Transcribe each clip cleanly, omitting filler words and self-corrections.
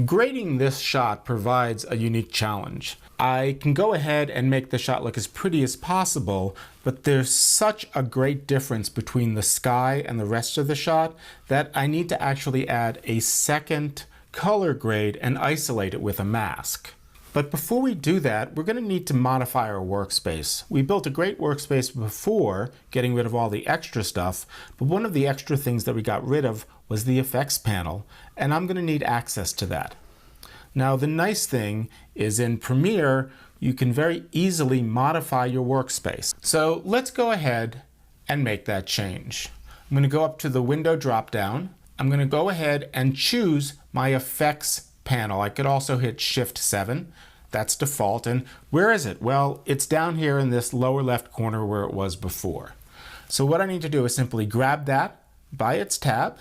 Grading this shot provides a unique challenge. I can go ahead and make the shot look as pretty as possible, but there's such a great difference between the sky and the rest of the shot that I need to actually add a second color grade and isolate it with a mask. But before we do that, we're going to need to modify our workspace. We built a great workspace before, getting rid of all the extra stuff, but one of the extra things that we got rid of was the effects panel, and I'm going to need access to that. Now, the nice thing is in Premiere, you can very easily modify your workspace. So let's go ahead and make that change. I'm going to go up to the window drop-down. I'm going to go ahead and choose my effects panel. I could also hit Shift 7. That's default. And where is it? Well, it's down here in this lower left corner where it was before. So what I need to do is simply grab that by its tab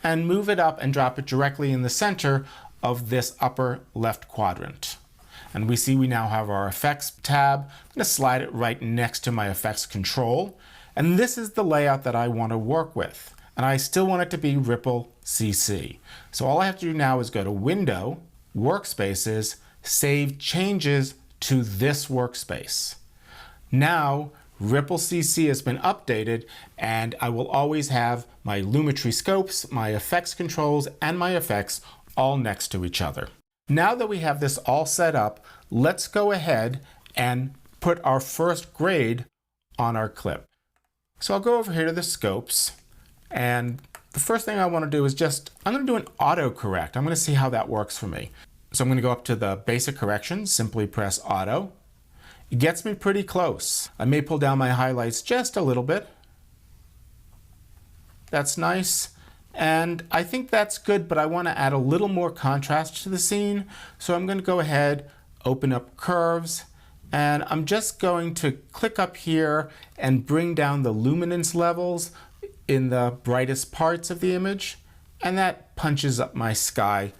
and move it up and drop it directly in the center of this upper left quadrant. And we see we now have our effects tab. I'm going to slide it right next to my effects control. And this is the layout that I want to work with. And I still want it to be Ripple CC. So all I have to do now is go to Window, Workspaces, Save Changes to this workspace. Now, Ripple CC has been updated, and I will always have my Lumetri scopes, my effects controls, and my effects all next to each other. Now that we have this all set up, let's go ahead and put our first grade on our clip. So I'll go over here to the scopes, and the first thing I want to do is I'm going to do an auto correct. I'm going to see how that works for me. So I'm going to go up to the basic corrections, simply press auto. It gets me pretty close. I may pull down my highlights just a little bit. That's nice. And I think that's good, but I want to add a little more contrast to the scene. So I'm going to go ahead, open up curves, and I'm just going to click up here and bring down the luminance levels in the brightest parts of the image. And that punches up my sky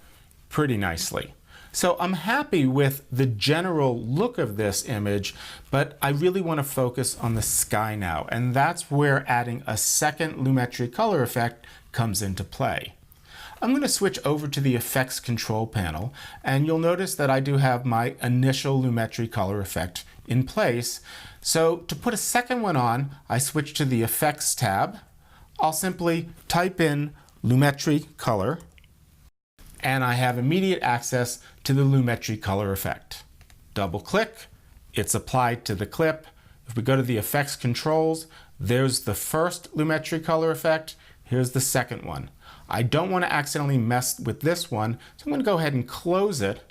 pretty nicely. So I'm happy with the general look of this image, but I really want to focus on the sky now. And that's where adding a second Lumetri color effect comes into play. I'm going to switch over to the effects control panel, and you'll notice that I do have my initial Lumetri color effect in place. So to put a second one on, I switch to the effects tab. I'll simply type in Lumetri color, and I have immediate access to the Lumetri color effect. Double click, it's applied to the clip. If we go to the effects controls, there's the first Lumetri color effect. Here's the second one. I don't want to accidentally mess with this one, so I'm going to go ahead and close it.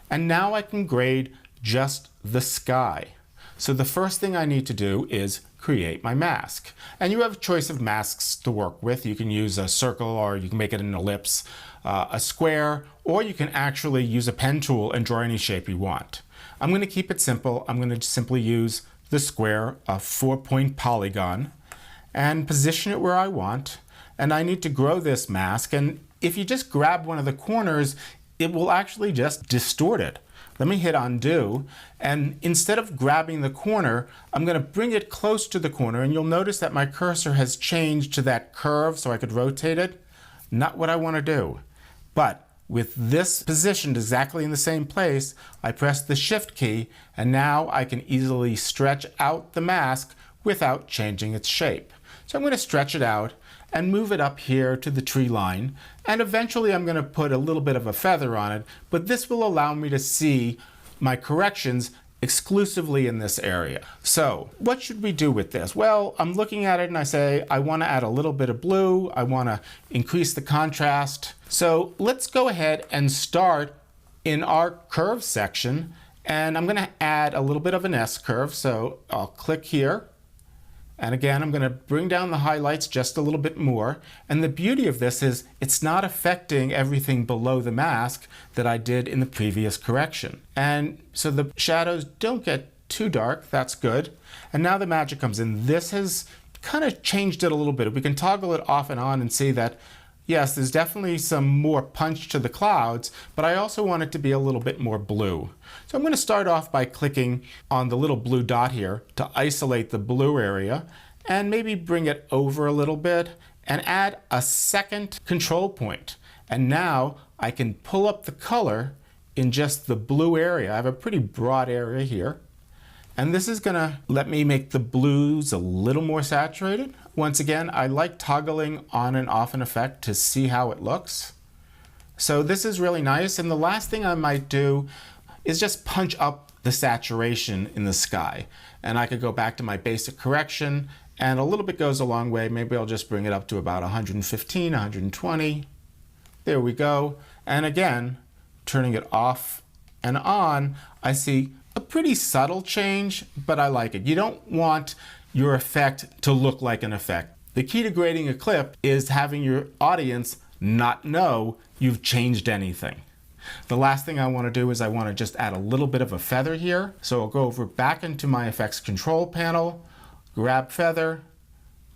And now I can grade just the sky. So the first thing I need to do is create my mask. And you have a choice of masks to work with. You can use a circle, or you can make it an ellipse, a square, or you can actually use a pen tool and draw any shape you want. I'm going to keep it simple. I'm going to simply use the square, a 4-point polygon, and position it where I want. And I need to grow this mask. And if you just grab one of the corners, it will actually just distort it. Let me hit undo, and instead of grabbing the corner, I'm going to bring it close to the corner, and you'll notice that my cursor has changed to that curve so I could rotate it. Not what I want to do. But with this positioned exactly in the same place, I press the Shift key, and now I can easily stretch out the mask without changing its shape. So I'm going to stretch it out and move it up here to the tree line, and eventually I'm going to put a little bit of a feather on it, but this will allow me to see my corrections exclusively in this area. So what should we do with this? Well, I'm looking at it and I say I want to add a little bit of blue, I want to increase the contrast. So let's go ahead and start in our curve section, and I'm going to add a little bit of an S curve. So I'll click here. And again, I'm going to bring down the highlights just a little bit more. And the beauty of this is it's not affecting everything below the mask that I did in the previous correction. And so the shadows don't get too dark. That's good. And now the magic comes in. This has kind of changed it a little bit. We can toggle it off and on and see that, yes, there's definitely some more punch to the clouds, but I also want it to be a little bit more blue. So I'm going to start off by clicking on the little blue dot here to isolate the blue area and maybe bring it over a little bit and add a second control point. And now I can pull up the color in just the blue area. I have a pretty broad area here. And this is going to let me make the blues a little more saturated. Once again, I like toggling on and off an effect to see how it looks. So this is really nice. And the last thing I might do is just punch up the saturation in the sky. And I could go back to my basic correction, and a little bit goes a long way. Maybe I'll just bring it up to about 115, 120. There we go. And again, turning it off and on, I see a pretty subtle change, but I like it. You don't want your effect to look like an effect. The key to grading a clip is having your audience not know you've changed anything. The last thing I want to do is I want to just add a little bit of a feather here. So I'll go over back into my effects control panel, grab feather,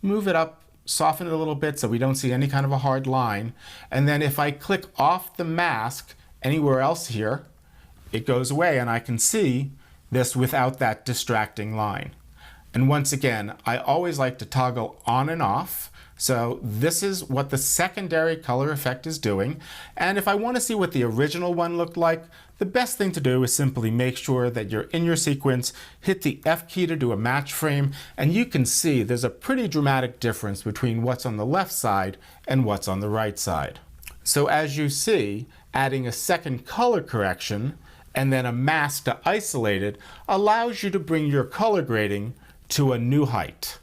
move it up, soften it a little bit so we don't see any kind of a hard line. And then if I click off the mask anywhere else here, it goes away and I can see this without that distracting line. And once again, I always like to toggle on and off. So this is what the secondary color effect is doing. And if I want to see what the original one looked like, the best thing to do is simply make sure that you're in your sequence, hit the F key to do a match frame, and you can see there's a pretty dramatic difference between what's on the left side and what's on the right side. So as you see, adding a second color correction and then a mask to isolate it allows you to bring your color grading to a new height.